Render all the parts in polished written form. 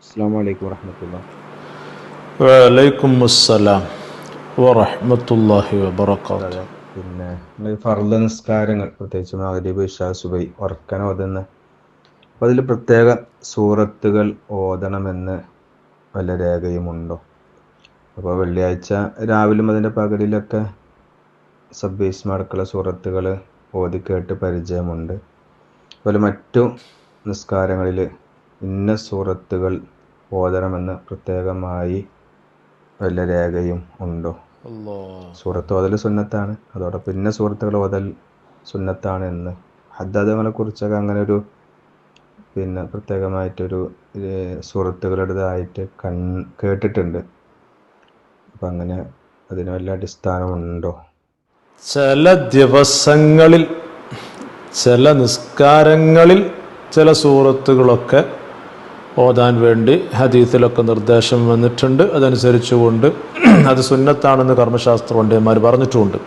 അസ്സലാമു അലൈക്കും വറഹ്മത്തുള്ളാഹി. വലൈക്കും അസ്സലാം വറഹ്മത്തുള്ളാഹി വബറകാതുഹു. പിന്നെ ഫർദ് നിസ്കാരങ്ങൾ, പ്രത്യേകിച്ച് മഗ്‌രിബ്, ഇശാ, സുബഹി ഉറക്കനെ ഓതുന്ന, അപ്പോൾ അതിൽ പ്രത്യേക സൂറത്തുകൾ ഓതണമെന്ന് വല്ല രേഖയുമുണ്ടോ? അപ്പോൾ വെള്ളിയാഴ്ച രാവിലും അതിൻ്റെ പകലിലൊക്കെ സബ്ബീസ്മ അടക്കമുള്ള സൂറത്തുകൾ ഓതി കേട്ട് പരിചയമുണ്ട്. അതുപോലെ മറ്റു നിസ്കാരങ്ങളിൽ ഇന്ന സൂറത്തുകൾ ഓതണമെന്ന് പ്രത്യേകമായി വല്ല രേഖയും ഉണ്ടോ? സൂറത്ത് ഓതൽ സുന്നത്താണ്, അതോടൊപ്പം ഇന്ന സൂറത്തുകൾ ഓതൽ സുന്നത്താണ് എന്ന് ഹദ്ദാദുകളെ കുറിച്ചൊക്കെ അങ്ങനെ ഒരു പിന്നെ പ്രത്യേകമായിട്ടൊരു സൂറത്തുകളുടേതായിട്ട് കേട്ടിട്ടുണ്ട്. അപ്പം അങ്ങനെ അതിന് വല്ല അടിസ്ഥാനമുണ്ടോ? ചില ദിവസങ്ങളിൽ ചില നിസ്കാരങ്ങളിൽ ചില സൂറത്തുകളൊക്കെ ഓതാൻ വേണ്ടി ഹദീസിലൊക്കെ നിർദ്ദേശം വന്നിട്ടുണ്ട്. അതനുസരിച്ചുകൊണ്ട് അത് സുന്നത്താണെന്ന് കർമ്മശാസ്ത്ര പണ്ഡിതന്മാർ പറഞ്ഞിട്ടുമുണ്ട്.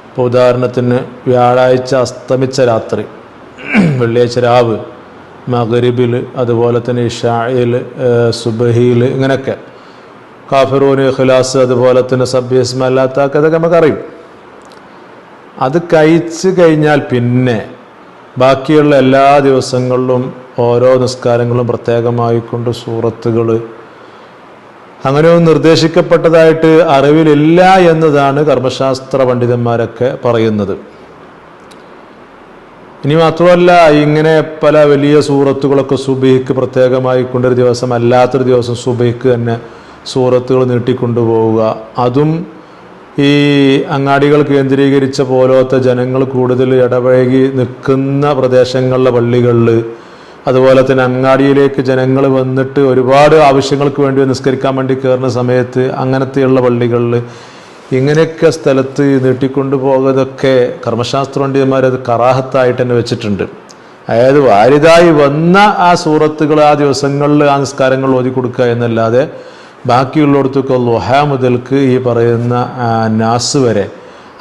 ഇപ്പോൾ ഉദാഹരണത്തിന് വ്യാഴാഴ്ച അസ്തമിച്ച രാത്രി, വെള്ളിയാഴ്ച രാവ്, മഗ്‌രിബിൽ, അതുപോലെ തന്നെ ഇശായിൽ, സുബഹിയിൽ, ഇങ്ങനെയൊക്കെ കാഫിറൂൻ, ഇഖ്ലാസ്, അതുപോലെ തന്നെ സബ്ബിഹിസ്മ അല്ലാത്തൊക്കെ അതൊക്കെ നമുക്കറിയും. അത് കഴിച്ച് കഴിഞ്ഞാൽ പിന്നെ ബാക്കിയുള്ള എല്ലാ ദിവസങ്ങളിലും ഓരോ നിസ്കാരങ്ങളും പ്രത്യേകമായിക്കൊണ്ട് സൂറത്തുകൾ അങ്ങനെയൊന്നും നിർദ്ദേശിക്കപ്പെട്ടതായിട്ട് അറിവിലില്ല എന്നതാണ് കർമ്മശാസ്ത്ര പണ്ഡിതന്മാരൊക്കെ പറയുന്നത്. ഇനി മാത്രമല്ല, ഇങ്ങനെ പല വലിയ സൂറത്തുകളൊക്കെ സുബഹിക്ക് പ്രത്യേകമായി കൊണ്ടൊരു ദിവസം അല്ലാത്തൊരു ദിവസം സുബഹിക്ക് തന്നെ സൂറത്തുകൾ നീട്ടിക്കൊണ്ടുപോവുക, അതും ഈ അങ്ങാടികൾ കേന്ദ്രീകരിച്ച പോലത്തെ ജനങ്ങൾ കൂടുതൽ ഇടപഴകി നിൽക്കുന്ന പ്രദേശങ്ങളിലെ പള്ളികളിൽ, അതുപോലെ തന്നെ അങ്ങാടിയിലേക്ക് ജനങ്ങൾ വന്നിട്ട് ഒരുപാട് ആവശ്യങ്ങൾക്ക് വേണ്ടി നിസ്കരിക്കാൻ വേണ്ടി കയറുന്ന സമയത്ത് അങ്ങനത്തെയുള്ള പള്ളികളിൽ ഇങ്ങനെയൊക്കെ സ്ഥലത്ത് നീട്ടിക്കൊണ്ടു പോകുന്നതൊക്കെ കർമ്മശാസ്ത്ര പണ്ഡിതന്മാരത് കറാഹത്തായിട്ട് തന്നെ വെച്ചിട്ടുണ്ട്. അതായത് വാരിതായി വന്ന ആ സൂറത്തുകൾ ആ ദിവസങ്ങളിൽ ആ നിസ്കാരങ്ങൾ ഓതി കൊടുക്കുക എന്നല്ലാതെ ബാക്കിയുള്ളിടത്തൊക്കെ ളുഹ മുതൽക്ക് ഈ പറയുന്ന നാസ് വരെ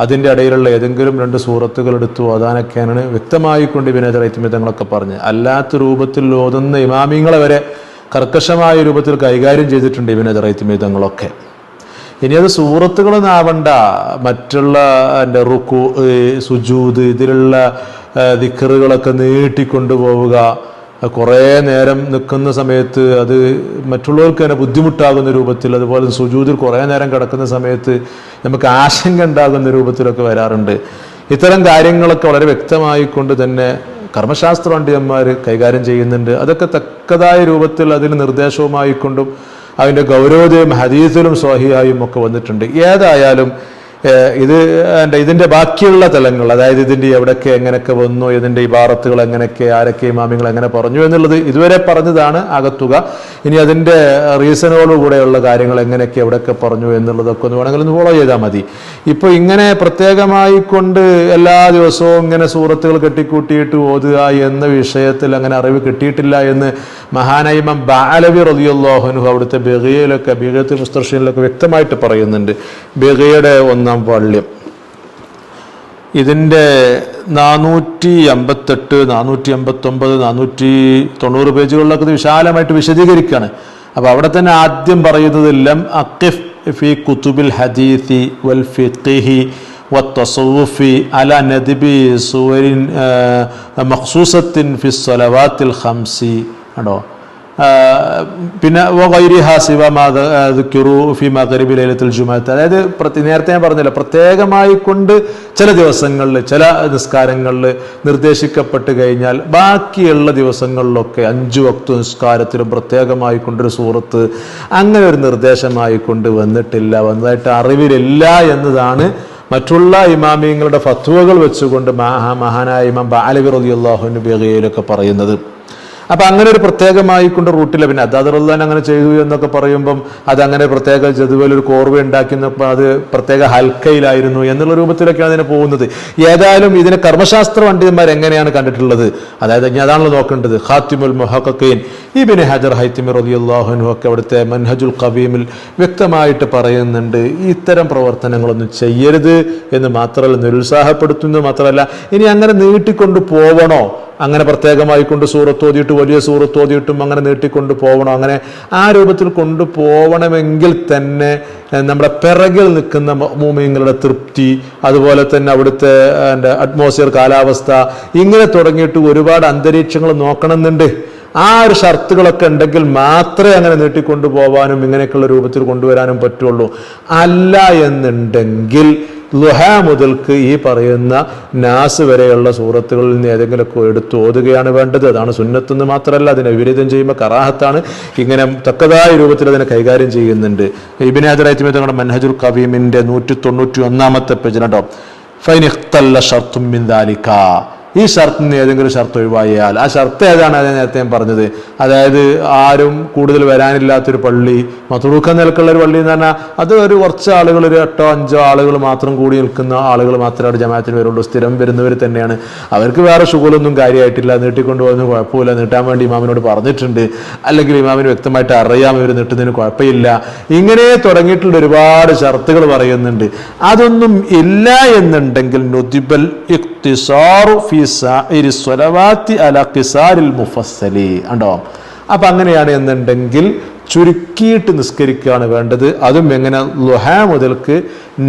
അതിൻ്റെ ഇടയിലുള്ള ഏതെങ്കിലും 2 സൂറത്തുകൾ എടുത്തു ഓതാനൊക്കെയാണ് വ്യക്തമായിക്കൊണ്ട് ഇബ്നു ഹജർ ഹൈതമി തങ്ങളൊക്കെ പറഞ്ഞ്. അല്ലാത്ത രൂപത്തിൽ ഓതുന്ന ഇമാമിങ്ങളെ വരെ കർക്കശമായ രൂപത്തിൽ കൈകാര്യം ചെയ്തിട്ടുണ്ട് ഇബ്നു ഹജർ ഹൈതമി തങ്ങളൊക്കെ. ഇനി അത് സൂറത്തുകളൊന്നാവണ്ട, മറ്റുള്ള റുക്കൂ, സുജൂദ്, ഇതിലുള്ള ദിക്റുകളൊക്കെ നീട്ടിക്കൊണ്ടുപോവുക, കുറേ നേരം നിൽക്കുന്ന സമയത്ത് അത് മറ്റുള്ളവർക്ക് തന്നെ ബുദ്ധിമുട്ടാകുന്ന രൂപത്തിൽ, അതുപോലെ സുജൂദിൽ കുറേ നേരം കിടക്കുന്ന സമയത്ത് നമുക്ക് ആശങ്ക ഉണ്ടാകുന്ന രൂപത്തിലൊക്കെ വരാറുണ്ട്. ഇത്തരം കാര്യങ്ങളൊക്കെ വളരെ വ്യക്തമായിക്കൊണ്ട് തന്നെ കർമ്മശാസ്ത്ര പണ്ഡിതന്മാർ കൈകാര്യം ചെയ്യുന്നുണ്ട്. അതൊക്കെ തക്കതായ രൂപത്തിൽ അതിന് നിർദ്ദേശവുമായിക്കൊണ്ടും അതിൻ്റെ ഗൗരവതയും ഹദീസിലും സ്വഹിയായും ഒക്കെ വന്നിട്ടുണ്ട്. ഏതായാലും ഇതിൻ്റെ ബാക്കിയുള്ള തലങ്ങൾ, അതായത് ഇതിൻ്റെ എവിടെയൊക്കെ എങ്ങനെയൊക്കെ വന്നു, ഇതിൻ്റെ ഇബാറത്തുകൾ എങ്ങനെയൊക്കെ, ആരൊക്കെ ഇമാമിങ്ങൾ എങ്ങനെ പറഞ്ഞു എന്നുള്ളത് ഇതുവരെ പറഞ്ഞതാണ് ആകത്തുക. ഇനി അതിൻ്റെ റീസണോടുകൂടെയുള്ള കാര്യങ്ങൾ എങ്ങനെയൊക്കെ എവിടെയൊക്കെ പറഞ്ഞു എന്നുള്ളതൊക്കെ ഒന്ന് വേണമെങ്കിൽ ഒന്ന് ഫോളോ ചെയ്താൽ മതി. ഇപ്പോൾ ഇങ്ങനെ പ്രത്യേകമായി കൊണ്ട് എല്ലാ ദിവസവും ഇങ്ങനെ സൂറത്തുകൾ കെട്ടിക്കൂട്ടിയിട്ട് ഓതുക എന്ന വിഷയത്തിൽ അങ്ങനെ അറിവ് കിട്ടിയിട്ടില്ല എന്ന് മഹാനായ ഇമാം ബഅലവി റളിയല്ലാഹു അൻഹു അവിടുത്തെ ബഗിയയിലൊക്കെ, ബിഗത്തുൽ മുസ്തർശീനിലൊക്കെ വ്യക്തമായിട്ട് പറയുന്നുണ്ട്. ബഗിയയുടെ 1-ാം വാള്യം ഇതിൻ്റെ 458, 489, 490 പേജുകളിലൊക്കെ ഇത് വിശാലമായിട്ട് വിശദീകരിക്കുകയാണ്. അപ്പോൾ അവിടെ തന്നെ ആദ്യം പറയുന്നത് ലം അഖിഫ് ഫി കുതുബിൽ ഹദീസി വൽ ഫിഖ്ഹി വത്തസവ്വുഫി അല നദ്ബി സുവരിൻ മഖ്സൂസത്തിൻ ഫി സ്വലവാത്തിൽ ഖംസി ആണോ. പിന്നെ ലൈലത്തുൽ ജുമുഅത്ത്, അതായത് നേരത്തെ ഞാൻ പറഞ്ഞല്ലോ, പ്രത്യേകമായി കൊണ്ട് ചില ദിവസങ്ങളിൽ ചില നിസ്കാരങ്ങളിൽ നിർദ്ദേശിക്കപ്പെട്ട് കഴിഞ്ഞാൽ ബാക്കിയുള്ള ദിവസങ്ങളിലൊക്കെ 5 വക്ത് നിസ്കാരത്തിലും പ്രത്യേകമായി കൊണ്ടൊരു സൂറത്ത് അങ്ങനെ ഒരു നിർദ്ദേശമായി കൊണ്ട് വന്നതായിട്ട് അറിവിലില്ല എന്നതാണ് മറ്റുള്ള ഇമാമിങ്ങളുടെ ഫത്വകൾ വെച്ചുകൊണ്ട് മഹാനായ ഇമാം ബഅലവി റളിയല്ലാഹു അൻഹു ബഗിയയിലൊക്കെ പറയുന്നത്. അപ്പം അങ്ങനെ ഒരു പ്രത്യേകമായി കൊണ്ട് റൂട്ടില്ല. പിന്നെ അദാദുറുല്ലാൻ അങ്ങനെ ചെയ്തു എന്നൊക്കെ പറയുമ്പം അതങ്ങനെ പ്രത്യേക ജതുവലൊരു കോർവ ഉണ്ടാക്കുന്നപ്പോൾ അത് പ്രത്യേക ഹൽക്കയിലായിരുന്നു എന്നുള്ള രൂപത്തിലൊക്കെയാണ് അതിനെ പോകുന്നത്. ഏതായാലും ഇതിനെ കർമ്മശാസ്ത്ര പണ്ഡിതന്മാർ എങ്ങനെയാണ് കണ്ടിട്ടുള്ളത്, അതായത് ഇനി അതാണല്ലോ നോക്കേണ്ടത്. ഖാത്തിമുൽ മുഹഖഖീൻ ഇബ്നു ഹജർ ഹൈതമി റളിയല്ലാഹു അൻഹു ഒക്കെ അവിടുത്തെ മൻഹജുൽ ഖവീമിൽ വ്യക്തമായിട്ട് പറയുന്നുണ്ട്, ഇത്തരം പ്രവർത്തനങ്ങളൊന്നും ചെയ്യരുത് എന്ന് മാത്രമല്ല, നിരുത്സാഹപ്പെടുത്തുന്നത് മാത്രമല്ല, ഇനി അങ്ങനെ നീട്ടിക്കൊണ്ട് പോവണോ, അങ്ങനെ പ്രത്യേകമായി കൊണ്ട് സൂറത്ത് ഓതിയിട്ട് വലിയ സൂറത്ത് ഓതിയിട്ടും അങ്ങനെ നീട്ടിക്കൊണ്ട് പോകണം. അങ്ങനെ ആ രൂപത്തിൽ കൊണ്ടുപോകണമെങ്കിൽ തന്നെ നമ്മുടെ പിറകിൽ നിൽക്കുന്ന മുഅ്മിനീങ്ങളുടെ തൃപ്തി, അതുപോലെ തന്നെ അവിടുത്തെ അറ്റ്മോസ്ഫിയർ, കാലാവസ്ഥ, ഇങ്ങനെ തുടങ്ങിയിട്ട് ഒരുപാട് അന്തരീക്ഷങ്ങൾ നോക്കണമെന്നുണ്ട്. ആ ഒരു ഷർത്തുകളൊക്കെ ഉണ്ടെങ്കിൽ മാത്രമേ അങ്ങനെ നീട്ടിക്കൊണ്ടു പോകാനും ഇങ്ങനെയൊക്കെയുള്ള രൂപത്തിൽ കൊണ്ടുവരാനും പറ്റുള്ളൂ. അല്ല എന്നുണ്ടെങ്കിൽ ളുഹ മുതൽക്ക് ഈ പറയുന്ന നാസ് വരെയുള്ള സൂറത്തുകളിൽ നിന്ന് ഏതെങ്കിലുമൊക്കെ എടുത്ത് ഓതുകയാണ് വേണ്ടത്. അതാണ് സുന്നത്തെന്ന് മാത്രമല്ല, അതിനെ വിപരീതം ചെയ്യുമ്പോൾ കറാഹത്താണ്. ഇങ്ങനെ തക്കതായ രൂപത്തിൽ അതിനെ കൈകാര്യം ചെയ്യുന്നുണ്ട്. ഇബ്നു ഹജർ തങ്ങളുടെ മൻഹജുൽ ഖവീമിന്റെ 191-ാമത്തെ പേജിൽ കേട്ടോ, ഫൈൻ ഇഖ്തല്ല ശർത്തും മിൻ ദാലിക, ഈ ഷർത്തിൽ നിന്ന് ഏതെങ്കിലും ഷർത്ത് ഒഴിവായാൽ, ആ ഷർത്ത് ഏതാണ് അത് നേരത്തെ ഞാൻ പറഞ്ഞത്. അതായത് ആരും കൂടുതൽ വരാനില്ലാത്തൊരു പള്ളി, മത്റൂഖ നിലക്കുള്ള ഒരു പള്ളി എന്ന് പറഞ്ഞാൽ അത് ഒരു കുറച്ച് ആളുകൾ, ഒരു 8-5 ആളുകൾ മാത്രം കൂടി നിൽക്കുന്ന ആളുകൾ മാത്രമേ അവിടെ ജമാഅത്തിന് വരുള്ളൂ. സ്ഥിരം വരുന്നവർ തന്നെയാണ്. അവർക്ക് വേറെ ഷുഗലൊന്നും കാര്യമായിട്ടില്ല, നീട്ടിക്കൊണ്ടുപോകുന്ന കുഴപ്പമില്ല, നീട്ടാൻ വേണ്ടി ഇമാമിനോട് പറഞ്ഞിട്ടുണ്ട്, അല്ലെങ്കിൽ ഇമാമിന് വ്യക്തമായിട്ട് അറിയാം ഇവർ നീട്ടുന്നതിന് കുഴപ്പമില്ല. ഇങ്ങനെ തുടങ്ങിയിട്ടുള്ള ഒരുപാട് ഷർത്തുകൾ പറയുന്നുണ്ട്. അതൊന്നും ഇല്ല എന്നുണ്ടെങ്കിൽ നുദിബൽ ഇഖ്തിസാറു ഫി സാഇരി സ്വലവാത്തി അലാ ഖിസാരിൽ മുഫസ്സലി ഉണ്ടോ. അപ്പൊ അങ്ങനെയാണ് എന്നുണ്ടെങ്കിൽ ചുരുക്കിയിട്ട് നിസ്കരിക്കുകയാണ് വേണ്ടത്. അതും എങ്ങനെ, ളുഹ മുതൽക്ക്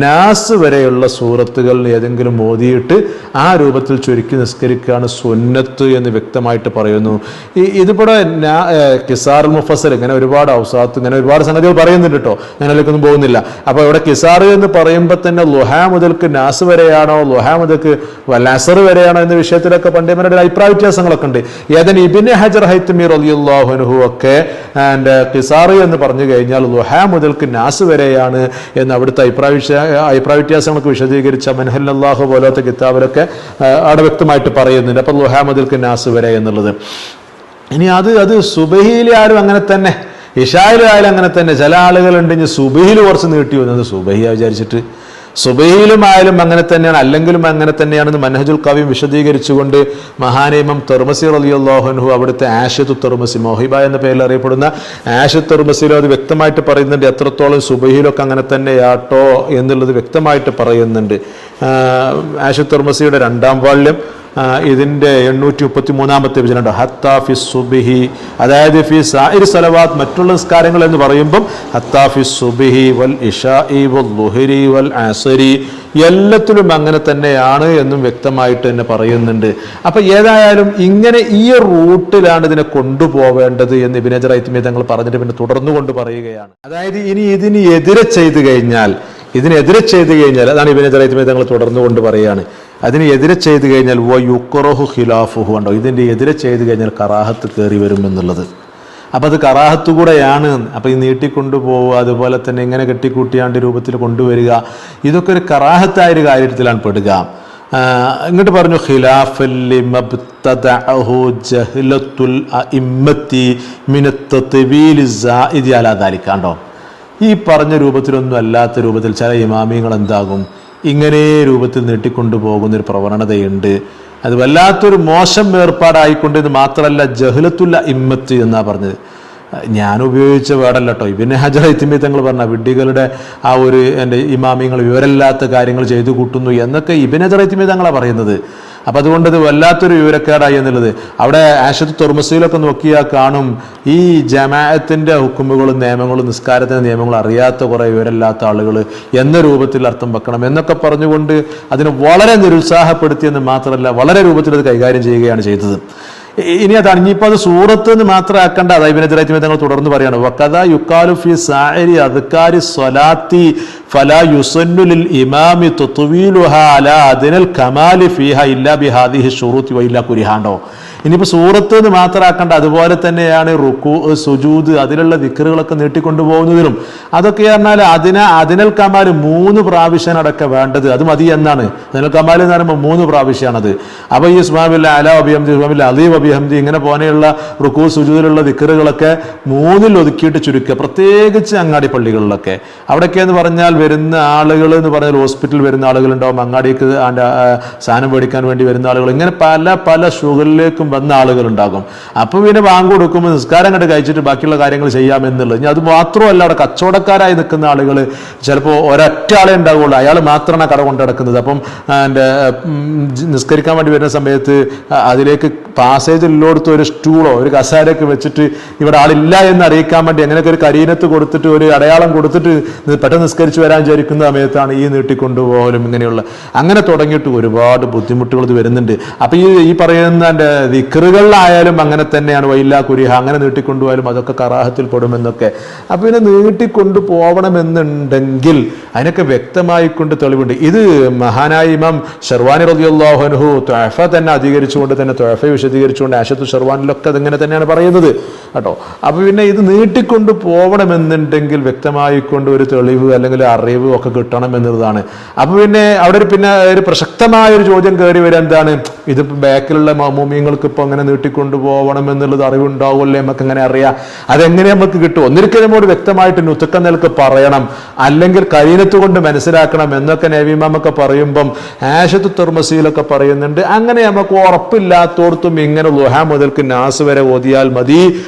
നാസ് വരെയുള്ള സൂറത്തുകളിൽ ഏതെങ്കിലും ഓതിയിട്ട് ആ രൂപത്തിൽ ചുരുക്കി നിസ്കരിക്കുകയാണ് സുന്നത്ത് എന്ന് വ്യക്തമായിട്ട് പറയുന്നു. ഇതിവിടെ കിസാറുൽ മുഫസ്സൽ, ഇങ്ങനെ ഒരുപാട് ഔസാത്ത്, ഇങ്ങനെ ഒരുപാട് സംഗതികൾ പറയുന്നുണ്ട് കേട്ടോ, ഞാനതിലേക്കൊന്നും പോകുന്നില്ല. അപ്പോൾ ഇവിടെ കിസാർ എന്ന് പറയുമ്പോൾ തന്നെ ളുഹ മുതൽക്ക് നാസ് വരെയാണോ, ളുഹ മുതൽക്ക് വൽ-അസ്ർ വരെയാണോ എന്ന വിഷയത്തിലൊക്കെ പണ്ഡിതന്മാരുടെ അഭിപ്രായ വ്യത്യാസങ്ങളൊക്കെ ഉണ്ട്. ഏതാനും ഇബ്നു ഹജർ ഹൈത്തമി റളിയല്ലാഹു അൻഹു ഒക്കെ കിസാർ എന്ന് പറഞ്ഞു കഴിഞ്ഞാൽ ളുഹ മുതൽക്ക് നാസ് വരെയാണ് എന്ന് അവിടുത്തെ അഭിപ്രായ വ്യത്യാസങ്ങളൊക്കെ വിശദീകരിച്ച മൻഹല്ലാഹു പോലത്തെ കിതാബിലൊക്കെ അവിടെ വ്യക്തമായിട്ട് പറയുന്നുണ്ട്. അപ്പൊ ളുഹ മുതൽക്ക് നാസ് വരെ എന്നുള്ളത്. ഇനി അത് സുബഹിയിലെ ആരും അങ്ങനെ തന്നെ, ഇശായിലായാലും അങ്ങനെ തന്നെ. ചില ആളുകളുണ്ട് ഇനി സുബഹിയിൽ കുറച്ച് നീട്ടി വന്നത്, സുബഹിയാ വിചാരിച്ചിട്ട്. സുബഹിയിലും ആയാലും അങ്ങനെ തന്നെയാണ്, അല്ലെങ്കിലും അങ്ങനെ തന്നെയാണെന്ന് മൻഹജുൽ ഖവീം വിശദീകരിച്ചുകൊണ്ട് മഹാനേമം തെർമസി റളിയല്ലാഹു അൻഹു അവിടുത്തെ ആശത്തു തെർമസി, മൗഹിബ എന്ന പേരിൽ അറിയപ്പെടുന്ന ആശത്ത് തെർമസിയിലും അത് വ്യക്തമായിട്ട് പറയുന്നുണ്ട്. എത്രത്തോളം സുബഹിയിലൊക്കെ അങ്ങനെ തന്നെയാട്ടോ എന്നുള്ളത് വ്യക്തമായിട്ട് പറയുന്നുണ്ട്. ആശത്ത് തെർമസിയുടെ 2-ാം വാള്യം ഇതിന്റെ 833-ാമത്തെ പേജിലുണ്ട്. ഹത്താ ഫി സുബ്ഹി, അതായത് ഫി സായിരി സലവാത്ത്, മറ്റുള്ള നിസ്കാരങ്ങൾ എന്ന് പറയുമ്പം ഹത്താ ഫി സുബ്ഹി വൽ ഇശാഇ വൽ ളുഹരി വൽ അസ്രി, എല്ലാത്തിലും അങ്ങനെ തന്നെയാണ് എന്നും വ്യക്തമായിട്ട് തന്നെ പറയുന്നുണ്ട്. അപ്പൊ ഏതായാലും ഇങ്ങനെ ഈ റൂട്ടിലാണ് ഇതിനെ കൊണ്ടുപോവേണ്ടത് എന്ന് ഇബ്നു ഹജർ ഹൈതമി തങ്ങൾ പറഞ്ഞിട്ട് പിന്നെ തുടർന്നു കൊണ്ട് പറയുകയാണ്. അതായത് ഇനി ഇതിനെതിരെ ചെയ്തു കഴിഞ്ഞാൽ, അതാണ് ഇബ്നു ഹജർ ഹൈതമി തങ്ങൾ തുടർന്നു കൊണ്ട് പറയുകയാണ്. അതിന് എതിരെ ചെയ്തു കഴിഞ്ഞാൽ യുക്റഹു ഖിലാഫുഹു ഉണ്ടോ, ഇതിൻ്റെ എതിരെ ചെയ്തു കഴിഞ്ഞാൽ കറാഹത്ത് കയറി വരും എന്നുള്ളത്. അപ്പം അത് കറാഹത്ത് കൂടെയാണ്. അപ്പം ഈ നീട്ടിക്കൊണ്ടുപോവുക, അതുപോലെ തന്നെ ഇങ്ങനെ കെട്ടിക്കൂട്ടിയാണ്ട് രൂപത്തിൽ കൊണ്ടുവരിക, ഇതൊക്കെ ഒരു കറാഹത്തായൊരു കാര്യത്തിലാണ് പെടുക. ഇങ്ങോട്ട് പറഞ്ഞു ഖിലാഫൻ ലിമബ്തദഅഹു ജഹ്ലത്തുൽ അഇമ്മത്തി മിനത്ത് തത്വീലി സാഇദി അലാ ദാലിക ഉണ്ടോ. ഈ പറഞ്ഞ രൂപത്തിലൊന്നും അല്ലാത്ത രൂപത്തിൽ ചില ഇമാമിയങ്ങൾ എന്താകും, ഇങ്ങനെ രൂപത്തിൽ നീട്ടിക്കൊണ്ടുപോകുന്നൊരു പ്രവണതയുണ്ട്. അത് വല്ലാത്തൊരു മോശം ഏർപ്പാടായിക്കൊണ്ട്, ഇത് മാത്രമല്ല ജഹ്ലത്തുൽ അഇമ്മത്ത് എന്നാ പറഞ്ഞത്. ഞാൻ ഉപയോഗിച്ച വേർഡല്ല കേട്ടോ, ഇബ്നു ഹജർ ഹൈതമി തങ്ങൾ പറഞ്ഞ വിഡ്ഢികളുടെ ആ ഒരു എൻ്റെ ഇമാമിങ്ങൾ വിവരമില്ലാത്ത കാര്യങ്ങൾ ചെയ്തു കൂട്ടുന്നു എന്നൊക്കെ ഇബ്നു ഹജർ ഹൈതമി തങ്ങളാണ് പറയുന്നത്. അപ്പം അതുകൊണ്ട് ഇത് വല്ലാത്തൊരു വിവരക്കേടായി എന്നുള്ളത്. അവിടെ ആശത്ത് തുർമസിയിലൊക്കെ നോക്കിയാൽ കാണും, ഈ ജമാഅത്തിൻ്റെ ഹുക്കുമുകളും നിയമങ്ങളും നിസ്കാരത്തിൻ്റെ നിയമങ്ങളും അറിയാത്ത കുറേ വിവരമില്ലാത്ത ആളുകൾ എന്ന രൂപത്തിൽ അർത്ഥം വെക്കണം എന്നൊക്കെ പറഞ്ഞുകൊണ്ട് അതിനെ വളരെ നിരുത്സാഹപ്പെടുത്തിയെന്ന് മാത്രമല്ല വളരെ രൂപത്തിൽ അത് കൈകാര്യം ചെയ്യുകയാണ് ചെയ്തത്. ഇനി അതാണ്, ഇനിയിപ്പോൾ അത് സൂറത്ത് എന്ന് മാത്രം ആക്കേണ്ട. അത് ഇബ്നു ഹജർ ഹൈതമി തങ്ങൾ തുടർന്ന് പറയാണ്, വഖദാ യുഖാലു ഫി സാഇരി അദ്കാരി സ്വലാത്തി ഫലാ യുസന്നു ലിൽ ഇമാമി തത്വീലുഹാ അലാ അദ്നൽ കമാലി ഫീഹാ ഇല്ലാ ബിഹാദിഹി ശുറൂത്തി വഇല്ലാ കുരിഹാണ്ടോ. ഇനിയിപ്പോൾ സൂറത്ത് എന്ന് മാത്രമാക്കേണ്ട, അതുപോലെ തന്നെയാണ് റുക്കൂ, സുജൂദ്, അതിലുള്ള ദിക്റുകളൊക്കെ നീട്ടിക്കൊണ്ടുപോകുന്നതിനും അതൊക്കെ പറഞ്ഞാൽ അതിനൽ കമാൽ 3 പ്രാവശ്യം അടക്കം വേണ്ടത്, അത് മതി എന്നാണ്. അതിനൽ കമാൽ എന്ന് പറയുമ്പോൾ 3 പ്രാവശ്യമാണത്. അപ്പോൾ ഈ സുബ്ഹാനല്ല അലാ വബിഹംദി, സുബ്ഹാനല്ല അലീ വബിഹംദി, ഇങ്ങനെ പോലെയുള്ള റുക്കൂ സുജൂദിലുള്ള ദിക്റുകളൊക്കെ 3-ൽ ഒതുക്കിയിട്ട് ചുരുക്കുക. പ്രത്യേകിച്ച് അങ്ങാടി പള്ളികളിലൊക്കെ, അവിടെയൊക്കെ എന്ന് പറഞ്ഞാൽ വരുന്ന ആളുകൾ എന്ന് പറഞ്ഞാൽ ഹോസ്പിറ്റലിൽ വരുന്ന ആളുകളുണ്ടാവും, അങ്ങാടിക്ക് സാധനം മേടിക്കാൻ വേണ്ടി വരുന്ന ആളുകൾ, ഇങ്ങനെ പല ഷുഗറിലേക്കും വന്ന ആളുകളുണ്ടാകും. അപ്പോൾ പിന്നെ ബാങ്ക് കൊടുക്കുമ്പോൾ നിസ്കാരം കണ്ട് കഴിച്ചിട്ട് ബാക്കിയുള്ള കാര്യങ്ങൾ ചെയ്യാമെന്നുള്ളത്. ഇനി അത് മാത്രമല്ല, അവിടെ കച്ചവടക്കാരായി നിൽക്കുന്ന ആളുകൾ ചിലപ്പോൾ ഒരൊറ്റ ആളെ ഉണ്ടാവുള്ളൂ, അയാൾ മാത്രമാണ് കട കൊണ്ട് നടക്കുന്നത്. അപ്പം എൻ്റെ നിസ്കരിക്കാൻ വേണ്ടി വരുന്ന സമയത്ത് അതിലേക്ക് പാസേജ് ഉള്ളിടത്ത് ഒരു സ്റ്റൂളോ ഒരു കസാരയൊക്കെ വെച്ചിട്ട് ഇവിടെ ആളില്ല എന്ന് അറിയിക്കാൻ വേണ്ടി അങ്ങനെയൊക്കെ ഒരു കരീനത്ത് കൊടുത്തിട്ട് ഒരു അടയാളം കൊടുത്തിട്ട് പെട്ടെന്ന് നിസ്കരിച്ച് വരാൻ വിചാരിക്കുന്ന സമയത്താണ് ഈ നീട്ടിക്കൊണ്ടുപോകലും ഇങ്ങനെയുള്ള അങ്ങനെ തുടങ്ങിയിട്ട് ഒരുപാട് ബുദ്ധിമുട്ടുകൾ ഇത് വരുന്നുണ്ട്. അപ്പം ഈ പറയുന്ന എൻ്റെ ദിക്റുകളിലായാലും അങ്ങനെ തന്നെയാണ്, വൈല്ല കുരിഹ അങ്ങനെ നീട്ടിക്കൊണ്ടുപോയാലും അതൊക്കെ കറാഹത്തിൽ പെടുമെന്നൊക്കെ. അപ്പം പിന്നെ നീട്ടിക്കൊണ്ടു പോകണമെന്നുണ്ടെങ്കിൽ അതിനൊക്കെ വ്യക്തമായിക്കൊണ്ട് തെളിവുണ്ട്. ഇത് മഹാനായ ഇമാം ഷർവാനി റളിയല്ലാഹു അൻഹു തുഅഫ തന്നെ അധികരിച്ചുകൊണ്ട് തന്നെ തുഅഫ വിശദീകരിച്ചുകൊണ്ട് ആശത്തു ഷർവാനിലൊക്കെ അതിങ്ങനെ തന്നെയാണ് പറയുന്നത് കേട്ടോ. അപ്പോൾ പിന്നെ ഇത് നീട്ടിക്കൊണ്ട് പോകണമെന്നുണ്ടെങ്കിൽ വ്യക്തമായിക്കൊണ്ട് ഒരു തെളിവ് അല്ലെങ്കിൽ അറിവ് ഒക്കെ കിട്ടണം എന്നുള്ളതാണ്. അപ്പോൾ പിന്നെ അവിടെ പിന്നെ ഒരു പ്രസക്തമായ ഒരു ചോദ്യം കയറി വരാൻ എന്താണ്, ഇതിപ്പോൾ ബാക്കിലുള്ള മൗമൂമിയങ്ങൾക്ക് ഇപ്പോൾ അങ്ങനെ നീട്ടിക്കൊണ്ട് പോകണം എന്നുള്ളത് അറിവുണ്ടാവുമല്ലേ, നമുക്ക് എങ്ങനെ അറിയാം, അതെങ്ങനെ നമുക്ക് കിട്ടും? ഒന്നിരിക്കലും നമ്മോട് വ്യക്തമായിട്ട് നുത്തക്ക നിലക്ക് പറയണം, അല്ലെങ്കിൽ കരീനത്ത് കൊണ്ട് മനസ്സിലാക്കണം എന്നൊക്കെ നബിമാമൊക്കെ പറയുമ്പം ആശത്തു തുർമസിയിലൊക്കെ പറയുന്നുണ്ട്. അങ്ങനെ നമുക്ക് ഉറപ്പില്ലാത്തോടത്തും ഇങ്ങനെ ലുഹാ മുതൽക്ക് നാസ് വരെ ഓതിയാൽ മതി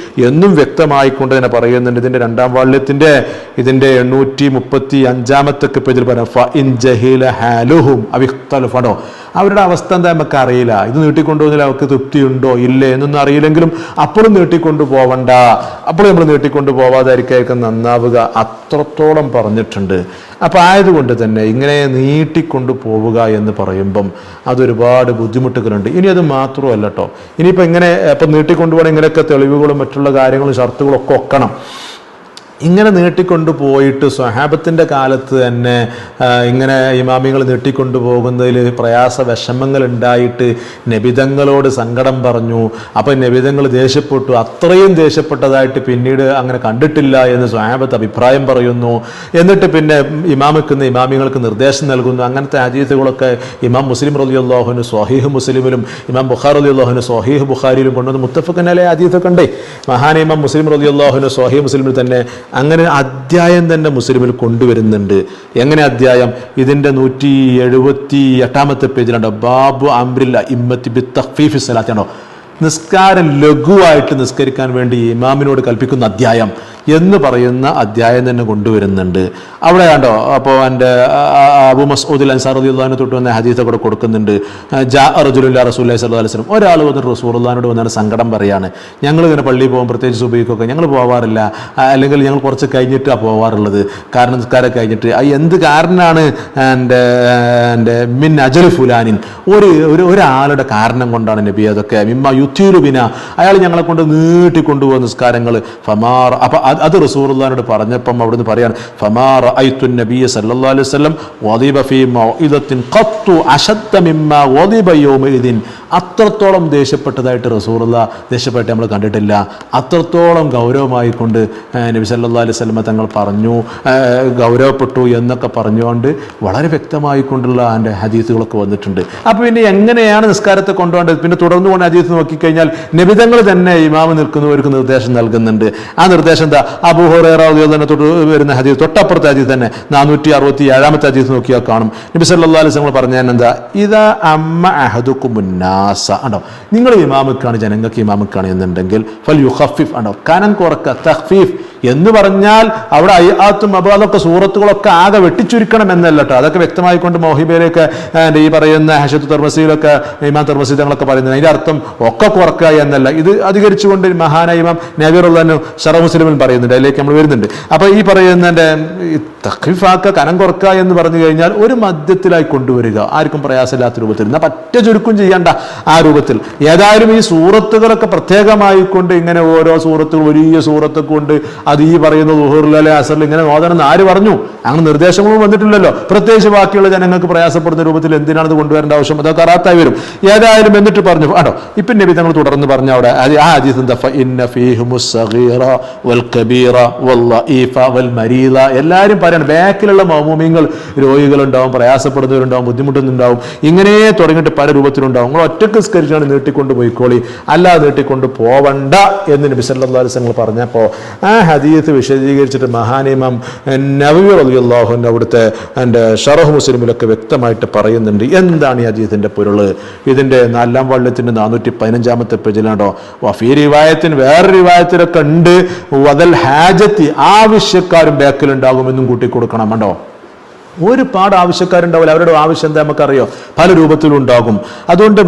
എന്നും വ്യക്തമായിക്കൊണ്ട് തന്നെ പറയുന്നുണ്ട്. ഇതിന്റെ 2-ാം വാള്യത്തിന്റെ ഇതിന്റെ 835 പേജിൽ പറയാം, അവരുടെ അവസ്ഥ എന്താ നമുക്ക് അറിയില്ല, ഇത് നീട്ടിക്കൊണ്ടുപോകുന്നതിൽ അവർക്ക് തൃപ്തിയുണ്ടോ ഇല്ലേ എന്നൊന്നും അറിയില്ലെങ്കിലും അപ്പോഴും നീട്ടിക്കൊണ്ടു പോവണ്ട, അപ്പോൾ നമ്മൾ നീട്ടിക്കൊണ്ടു പോവാതായിരിക്കും നന്നാവുക, അത്രത്തോളം പറഞ്ഞിട്ടുണ്ട്. അപ്പം ആയതുകൊണ്ട് തന്നെ ഇങ്ങനെ നീട്ടിക്കൊണ്ടു പോവുക എന്ന് പറയുമ്പം അതൊരുപാട് ബുദ്ധിമുട്ടുകളുണ്ട്. ഇനി അത് മാത്രമല്ല കേട്ടോ, ഇനിയിപ്പോൾ ഇങ്ങനെ ഇപ്പം നീട്ടിക്കൊണ്ടുപോകണം ഇങ്ങനെയൊക്കെ തെളിവുകളും മറ്റുള്ള കാര്യങ്ങളും ഷർത്തുകളും ഒക്കെ ഒക്കണം. ഇങ്ങനെ നീട്ടിക്കൊണ്ടു പോയിട്ട് സ്വഹാബത്തിൻ്റെ കാലത്ത് തന്നെ ഇങ്ങനെ ഇമാമികൾ നീട്ടിക്കൊണ്ടു പോകുന്നതിൽ പ്രയാസ വിഷമങ്ങൾ ഉണ്ടായിട്ട് നബിതങ്ങളോട് സങ്കടം പറഞ്ഞു. അപ്പം നബിതങ്ങൾ ദേഷ്യപ്പെട്ടു, അത്രയും ദേഷ്യപ്പെട്ടതായിട്ട് പിന്നീട് അങ്ങനെ കണ്ടിട്ടില്ല എന്ന് സ്വഹാബത്ത് അഭിപ്രായം പറയുന്നു. എന്നിട്ട് പിന്നെ ഇമാമികൾക്ക് നിർദ്ദേശം നൽകുന്നു. അങ്ങനത്തെ ഹദീസുകളൊക്കെ ഇമാം മുസ്ലിം റളിയല്ലാഹു അൻഹു സ്വഹീഹ് മുസ്ലിമിലും ഇമാം ബുഖാരി റളിയല്ലാഹു അൻഹു സ്വഹീഹ് ബുഖാരിയിലും കൊണ്ടുവന്ന് മുത്തഫഖൻ അലൈഹി ഹദീസൊക്കെ ഉണ്ട്. മഹാൻ ഇമാം മുസ്ലിം റളിയല്ലാഹു അൻഹു സ്വഹീഹ് മുസ്ലിമിൽ തന്നെ അങ്ങനെ അധ്യായം തന്നെ മുസ്ലിമിൽ കൊണ്ടുവരുന്നുണ്ട്. എങ്ങനെ അധ്യായം? ഇതിൻ്റെ 178 പേജിലുണ്ടോ, ബാബു അംറിൽ ഇമ്മത്തി ബി തഖ്ഫീഫി സ്വലാത്താണോ, നിസ്കാരം ലഘുവായിട്ട് നിസ്കരിക്കാൻ വേണ്ടി ഇമാമിനോട് കൽപ്പിക്കുന്ന അധ്യായം എന്ന് പറയുന്ന അധ്യായം തന്നെ കൊണ്ടുവരുന്നുണ്ട്. അവിടെ കണ്ടോ, അപ്പോൾ എൻ്റെ അബൂ മസ്ഊദ് അൻസാരി റളിയല്ലാഹു അൻഹു തൊട്ട് വന്ന ഹദീസ് കൂടെ കൊടുക്കുന്നുണ്ട്. ജാ റജുലുൻ ഇലാ റസൂലുള്ളാഹി സ്വല്ലല്ലാഹു അലൈഹി വസല്ലം, ഒരാൾ വന്നിട്ട് റസൂലുള്ളാഹിനോട് വന്നാൽ സങ്കടം പറയാണ്, ഞങ്ങൾ ഇങ്ങനെ പള്ളിയിൽ പോകും, പ്രത്യേകിച്ച് സുബഹിക്കൊക്കെ ഞങ്ങൾ പോവാറില്ല, അല്ലെങ്കിൽ ഞങ്ങൾ കുറച്ച് കഴിഞ്ഞിട്ടാണ് പോവാറുള്ളത്, കാരണം നിസ്കാരം കഴിഞ്ഞിട്ട്. എന്ത് കാരണമാണ്? എൻ്റെ മിൻ അജൽ ഫുലാനിൻ, ഒരാളുടെ കാരണം കൊണ്ടാണ് നബി, അതൊക്കെ മിമ്മ യുത്തീറുബിന, അയാൾ ഞങ്ങളെ കൊണ്ട് നീട്ടിക്കൊണ്ടുപോകുന്ന നിസ്കാരങ്ങൾ. ഫമാർ, അപ്പം അത് റസൂലുള്ളാഹിനോട് പറഞ്ഞപ്പം അവിടുന്ന് പറയാണ്, ഫമാ റഅയ്തു നബിയ സല്ലല്ലാഹു അലൈഹി വസല്ലം വദിബ ഫീ മൗഇദത്തിൻ ഖത്തു അശദ്ദ മിമ്മാ വദിബ യൗമഇദിൻ, അത്രത്തോളം ദേഷ്യപ്പെട്ടതായിട്ട് റസൂലുള്ളാഹി ദേഷ്യപ്പെട്ട് നമ്മൾ കണ്ടിട്ടില്ല. അത്രത്തോളം ഗൗരവമായിക്കൊണ്ട് നബി സല്ലല്ലാഹു അലൈഹി വസല്ലം തങ്ങൾ പറഞ്ഞു, ഗൗരവപ്പെട്ടു എന്നൊക്കെ പറഞ്ഞുകൊണ്ട് വളരെ വ്യക്തമായിക്കൊണ്ടുള്ള അതിൻ്റെ ഹദീസുകളൊക്കെ വന്നിട്ടുണ്ട്. അപ്പോൾ പിന്നെ എങ്ങനെയാണ് നിസ്കാരത്തെ കൊണ്ടുപോകേണ്ടത്? പിന്നെ തുടർന്ന് കൊണ്ട് ഹദീസ് നോക്കിക്കഴിഞ്ഞാൽ നബിതങ്ങൾ തന്നെ ഇമാമ് നിൽക്കുന്നവർക്ക് നിർദ്ദേശം നൽകുന്നുണ്ട്. ആ നിർദ്ദേശം എന്താ? അബൂ ഹുറൈറ റളിയല്ലാഹു അൻഹു തൊട്ട് വരുന്ന ഹദീസ്, തൊട്ടപ്പുറത്തെ ഹദീസ് തന്നെ 467 ഹദീസ് നോക്കിയാൽ കാണും. നബി സല്ലല്ലാഹു അലൈഹി വസല്ലം പറഞ്ഞാൽ എന്താ? ഇദാ അമ്മ അഹദുകുമുൻ നാസ, ഉണ്ടോ, നിങ്ങൾ ഇമാമുക്കാണ്, ജനങ്ങൾക്ക് ഇമാമുക്കാണ് എന്നുണ്ടെങ്കിൽ ഫൽ യുഖഫിഫ്, ഉണ്ടോ, കനം കുറക്ക, തഖ്ഫീഫ് എന്ന് പറഞ്ഞാൽ അവിടെ അയ്യാത്തും അബാദൊക്കെ സൂറത്തുകളൊക്കെ ആകെ വെട്ടിച്ചുരുക്കണം എന്നല്ല കേട്ടോ. അതൊക്കെ വ്യക്തമായിക്കൊണ്ട് മൗഹിബയിലൊക്കെ ഈ പറയുന്ന ഹശത്തു തർമസിയിലൊക്കെ ഇമാം തർമസി തങ്ങളൊക്കെ പറയുന്നത് അതിൻ്റെ അർത്ഥം ഒക്കെ കുറക്കുക എന്നല്ല. ഇത് അധികരിച്ചുകൊണ്ട് മഹാനായ ഇമാം നബിറുല്ലാഹു ശറഹ് മുസ്ലിമിൽ പറയുന്നുണ്ട്, അതിലേക്ക് നമ്മൾ വരുന്നുണ്ട്. അപ്പോൾ ഈ പറയുന്നതിൻ്റെ തഖ്ഫീഫാക്ക, കനം കുറക്കുക എന്ന് പറഞ്ഞു കഴിഞ്ഞാൽ ഒരു മധ്യത്തിലായി കൊണ്ടുവരിക, ആർക്കും പ്രയാസമില്ലാത്ത രൂപത്തിൽ, എന്നാൽ പറ്റ ചുരുക്കും ചെയ്യേണ്ട ആ രൂപത്തിൽ. ഏതായാലും ഈ സൂറത്തുകളൊക്കെ പ്രത്യേകമായിക്കൊണ്ട് ഇങ്ങനെ ഓരോ സൂറത്തുകൾ, വലിയ സൂറത്തൊക്കെ കൊണ്ട് അത് ഈ പറയുന്ന ദുഹൂറിൽ അല്ലെ അസറിൽ ഇങ്ങനെ ഓതണമെന്ന് ആര് പറഞ്ഞു? അങ്ങനെ നിർദ്ദേശങ്ങളും വന്നിട്ടില്ലല്ലോ. പ്രത്യേകിച്ച് ബാക്കിയുള്ള ജനങ്ങൾക്ക് പ്രയാസപ്പെടുന്ന രൂപത്തിൽ എന്തിനാണത് കൊണ്ടുവരേണ്ട ആവശ്യം? അതൊക്കെ കറാത്തായി വരും. ഏതായാലും എന്നിട്ട് പറഞ്ഞു ആണോ, ഇപ്പം നബി തങ്ങൾ തുടർന്ന് പറഞ്ഞ അവിടെ ആ ഹദീസ് എന്താ? ഫഇന്ന ഫീഹിമുസ് സഗീറ വൽ കബീറ വൽ ലഈഫ വൽ മരീദ, എല്ലാവരും പറയാണ് ബാക്കിലുള്ള മൗമൂമിങ്ങൾ രോഗികളുണ്ടാവും, പ്രയാസപ്പെടുന്നവരുണ്ടാവും, ബുദ്ധിമുട്ടുന്നുണ്ടാവും, ഇങ്ങനെ തുടങ്ങിയിട്ട് പല രൂപത്തിലുണ്ടാവും. നിങ്ങൾ ഒറ്റക്ക് സ്കരിച്ചാണ് നീട്ടിക്കൊണ്ട് പോയിക്കോളി, അല്ലാതെ നീട്ടിക്കൊണ്ട് പോവണ്ട എന്ന് നബി സല്ലല്ലാഹു അലൈഹി വസല്ലം പറഞ്ഞപ്പോൾ ആ ഹദീസ് വിശദീകരിച്ചിട്ട് മഹാനിമാം നവവി റളിയല്ലാഹു അൻഹു അവിടുത്തെ ഷറഹ് മുസ്ലിമിലൊക്കെ വ്യക്തമായിട്ട് പറയുന്നുണ്ട് എന്താണ് ഈ ഹദീസിന്റെ പൊരുള്. ഇതിന്റെ 4-ാം വാള്യത്തിന്റെ 415-ാമത്തെ പേജിലാണ്ടോ വഫീ റിവായത്തിന് വേറെ റിവായത്തിലൊക്കെ ഉണ്ട് വദൽ ഹാജത്തി ആവശ്യക്കാരും ബാക്കിലുണ്ടാകുമെന്നും കൂട്ടിക്കൊടുക്കണം. കണ്ടോ, ഒരുപാട് ആവശ്യക്കാരുണ്ടാവില്ല, അവരുടെ ആവശ്യം എന്താ നമുക്കറിയോ, പല രൂപത്തിലും ഉണ്ടാകും. അതുകൊണ്ട്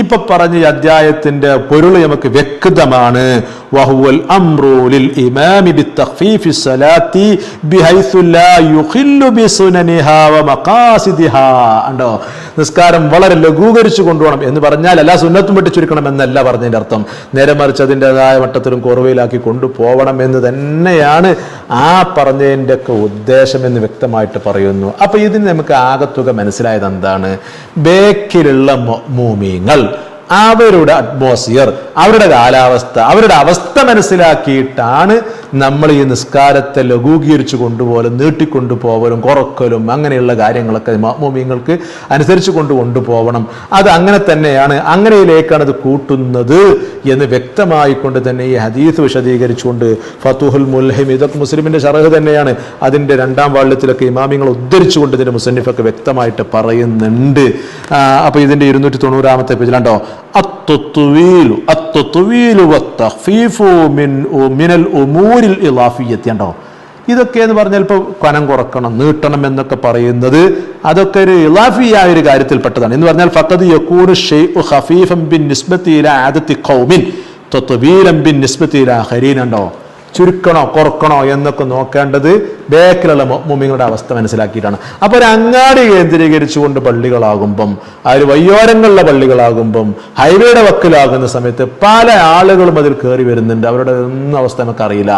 ഇപ്പൊ പറഞ്ഞ അധ്യായത്തിന്റെ പൊരുൾ നമുക്ക് വ്യക്തമാണ്. വഹുവൽ അംറു ലിൽ ഇമാമി ബിത്തഖ്ഫീഫി സ്വലാത്തി ബിഹൈസു ലാ യുഖില്ലു ബിസുനനിഹാ വമഖാസിദിഹാ. ഉണ്ടോ, നിസ്കാരം വളരെ ലഘൂകരിച്ചു കൊണ്ടുപോകണം എന്ന് പറഞ്ഞാൽ എല്ലാ സുന്നത്തും വെട്ടി ചുരുക്കണം എന്നല്ല പറഞ്ഞതിന്റെ അർത്ഥം. നേരെ മറിച്ച് അതിൻ്റെതായ മട്ടത്തിലും കുറവയിലാക്കി കൊണ്ടുപോകണം എന്ന് തന്നെയാണ് ആ പറഞ്ഞതിൻ്റെ ഒക്കെ ഉദ്ദേശം എന്ന് വ്യക്തമായിട്ട് പറയുന്നു. അപ്പൊ ഇതിന് നമുക്ക് ആകത്തുക മനസ്സിലായത് എന്താണ്? ബേക്കിലുള്ള മുഅ്മിനീങ്ങൾ അവരുടെ അറ്റ്മോസ്ഫിയർ, അവരുടെ കാലാവസ്ഥ, അവരുടെ അവസ്ഥ മനസ്സിലാക്കിയിട്ടാണ് നമ്മൾ ഈ നിസ്കാരത്തെ ലഘൂകീകരിച്ചു കൊണ്ടുപോകലും നീട്ടിക്കൊണ്ടുപോകലും കുറക്കലും അങ്ങനെയുള്ള കാര്യങ്ങളൊക്കെ മുഅ്മിനീങ്ങൾക്ക് അനുസരിച്ച് കൊണ്ടുപോകണം. അത് അങ്ങനെ തന്നെയാണ്, അങ്ങനെയിലേക്കാണ് അത് കൂട്ടുന്നത് എന്ന് വ്യക്തമായിക്കൊണ്ട് തന്നെ ഈ ഹദീസ് വിശദീകരിച്ചുകൊണ്ട് ഫതുഹുൽ മുൽഹിം, ഇതൊക്കെ മുസ്ലിമിന്റെ ശറഹ് തന്നെയാണ്, അതിന്റെ 2-ാം വാള്യത്തിലൊക്കെ ഇമാമിങ്ങൾ ഉദ്ധരിച്ചുകൊണ്ട് ഇതിന്റെ മുസന്നിഫൊക്കെ വ്യക്തമായിട്ട് പറയുന്നുണ്ട്. അപ്പൊ ഇതിന്റെ 290-ാമത്തെ പേജിലുണ്ടോ ഇതൊക്കെ എന്ന് പറഞ്ഞാൽ ഇപ്പൊ കനം കുറക്കണം നീട്ടണം എന്നൊക്കെ പറയുന്നത് അതൊക്കെ ഒരു ഇളാഫിയായ ഒരു കാര്യത്തിൽപ്പെട്ടതാണ്. എന്ന് പറഞ്ഞാൽ ഫഖദ് യകൂനു ഷൈഉ ഖഫീഫൻ ബിന്നിസ്ബതി ഇലാ ആദത്തി ഖൗമിൻ തത്വീലൻ ബിന്നിസ്ബതി ഇലാ ആഖരീൻ. ഉണ്ടോ, ചുരുക്കണോ കുറക്കണോ എന്നൊക്കെ നോക്കേണ്ടത് ബേക്കിലുള്ള മുഅ്മിനീങ്ങളുടെ അവസ്ഥ മനസ്സിലാക്കിയിട്ടാണ്. അപ്പൊ ഒരു അങ്ങാടി കേന്ദ്രീകരിച്ചുകൊണ്ട് പള്ളികളാകുമ്പം, ആ ഒരു വയ്യോരങ്ങളിലെ പള്ളികളാകുമ്പം, ഹൈവേയുടെ വക്കിലാകുന്ന സമയത്ത് പല ആളുകളും അതിൽ കയറി വരുന്നുണ്ട്. അവരുടെ ഒന്നും അവസ്ഥ നമുക്കറിയില്ല.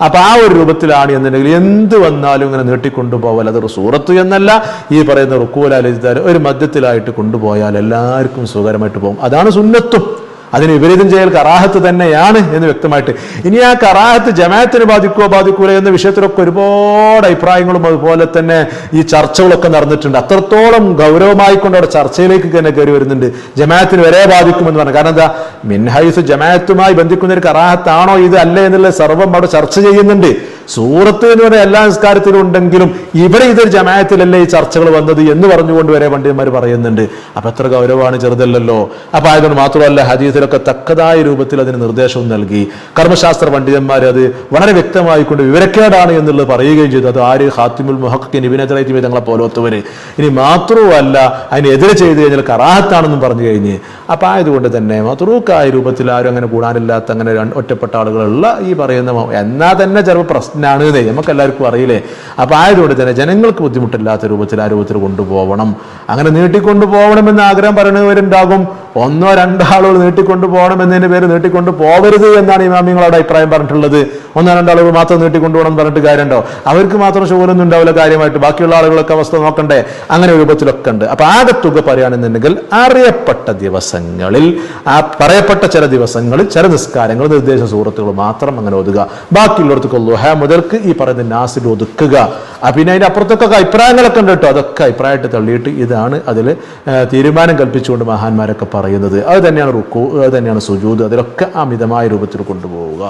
അപ്പൊ ആ ഒരു രൂപത്തിലാണ് എന്നുണ്ടെങ്കിൽ എന്ത് വന്നാലും ഇങ്ങനെ നീട്ടിക്കൊണ്ടുപോകാൽ അതൊരു സൂറത്ത് എന്നല്ല, ഈ പറയുന്ന റുക്കൂലാലിതാർ ഒരു മധ്യത്തിലായിട്ട് കൊണ്ടുപോയാൽ എല്ലാവർക്കും സുഖകരമായിട്ട് പോകും. അതാണ് സുന്നത്തും. അതിന് വിപരീതം ചെയ്യൽ കറാഹത്ത് തന്നെയാണ് എന്ന് വ്യക്തമായിട്ട്. ഇനി ആ കറാഹത്ത് ജമാഅത്തിന് ബാധിക്കൂല എന്ന വിഷയത്തിലൊക്കെ ഒരുപാട് അഭിപ്രായങ്ങളും അതുപോലെ തന്നെ ഈ ചർച്ചകളൊക്കെ നടന്നിട്ടുണ്ട്. അത്രത്തോളം ഗൗരവമായിക്കൊണ്ട് അവിടെ ചർച്ചയിലേക്ക് തന്നെ കയറി വരുന്നുണ്ട്. ജമാഅത്തിന് വരെ ബാധിക്കുമെന്ന് പറഞ്ഞു. കാരണം എന്താ, മിൻഹൈസ് ജമാഅത്തുമായി ബന്ധിക്കുന്ന ഒരു കറാഹത്താണോ ഇത് അല്ലേ എന്നുള്ള സർവ്വം അവിടെ ചർച്ച ചെയ്യുന്നുണ്ട്. സൂറത്ത് എന്ന് പറയുന്ന എല്ലാ നിസ്കാരത്തിലും ഉണ്ടെങ്കിലും ഇവിടെ ഇതൊരു ജമാഅത്തിലല്ലേ ഈ ചർച്ചകൾ വന്നത് എന്ന് പറഞ്ഞുകൊണ്ട് വരെ പണ്ഡിതന്മാർ പറയുന്നുണ്ട്. അപ്പൊ എത്ര ഗൗരവമാണ്, ചെറുതല്ലല്ലോ. അപ്പൊ ആയതുകൊണ്ട് മാത്രമല്ല ഹദീസിലൊക്കെ തക്കതായ രൂപത്തിൽ അതിന് നിർദ്ദേശവും നൽകി. കർമ്മശാസ്ത്ര പണ്ഡിതന്മാർ അത് വളരെ വ്യക്തമായിക്കൊണ്ട് വിവരക്കേടാണ് എന്നുള്ളത് പറയുകയും ചെയ്തു. അത് ആര്, ഖാത്തിമുൽ മുഹഖ്ഖിൻ ഇബ്നു തൈമിയ്യ തങ്ങളെ പോലത്തവര്. ഇനി മാത്രവുമല്ല അതിനെതിരെ ചെയ്ത് കഴിഞ്ഞാൽ കറാഹത്താണെന്നും പറഞ്ഞു കഴിഞ്ഞ്. അപ്പൊ ആയതുകൊണ്ട് തന്നെ മത്റൂക്കായ രൂപത്തിൽ ആരും അങ്ങനെ കൂടാനില്ലാത്ത അങ്ങനെ ഒറ്റപ്പെട്ട ആളുകളുള്ള ഈ പറയുന്ന എന്നാ തന്നെ ചിലപ്പോൾ പ്രശ്നമാണ് നമുക്ക് എല്ലാവർക്കും അറിയില്ലേ. അപ്പൊ ആയതുകൊണ്ട് തന്നെ ജനങ്ങൾക്ക് ബുദ്ധിമുട്ടില്ലാത്ത രൂപത്തിൽ ആ രൂപത്തിൽ കൊണ്ടുപോകണം. അങ്ങനെ നീട്ടിക്കൊണ്ടുപോകണമെന്ന് ആഗ്രഹം പറയുന്നവരുണ്ടാകും. 1-2 ആളുകൾ നീട്ടിക്കൊണ്ടുപോകണം എന്നതിന്റെ പേര് നീട്ടിക്കൊണ്ടു പോകരുത് എന്നാണ് ഇമാമിങ്ങളുടെ അഭിപ്രായം പറഞ്ഞിട്ടുള്ളത്. 1-2 ആളുകൾ മാത്രം നീട്ടിക്കൊണ്ടുപോകണം എന്ന് പറഞ്ഞിട്ട് കാര്യമുണ്ടോ? അവർക്ക് മാത്രം ഷുഗറൊന്നും ഉണ്ടാവില്ല കാര്യമായിട്ട്, ബാക്കിയുള്ള ആളുകളൊക്കെ അവസ്ഥ നോക്കണ്ടേ? അങ്ങനെ രൂപത്തിലൊക്കെ ഉണ്ട്. അപ്പൊ ആകെ തുക പറയുകയാണെന്നുണ്ടെങ്കിൽ അറിയപ്പെട്ട ദിവസങ്ങളിൽ, ആ പറയപ്പെട്ട ചില ദിവസങ്ങളിൽ ചില നിസ്കാരങ്ങൾ നിർദ്ദേശ സൂറത്തുകൾ മാത്രം അങ്ങനെ ഒതുക്കുക. ബാക്കിയുള്ളവർക്ക് ളുഹ മുതൽക്ക് ഈ പറയുന്ന നാസിൽ ഒതുക്കുക. പിന്നെ അതിന്റെ അപ്പുറത്തൊക്കെ അഭിപ്രായങ്ങളൊക്കെ ഉണ്ട് കേട്ടോ. അതൊക്കെ അഭിപ്രായമായിട്ട് തള്ളിയിട്ട് ഇതാണ് അതിൽ തീരുമാനം കൽപ്പിച്ചുകൊണ്ട് മഹാന്മാരൊക്കെ പറയുന്നത്. അത് തന്നെയാണ് റുക്കൂ, അത് തന്നെയാണ് സുജൂദ്. അതിലൊക്കെ ആ മിതമായ രൂപത്തിൽ കൊണ്ടുപോവുക.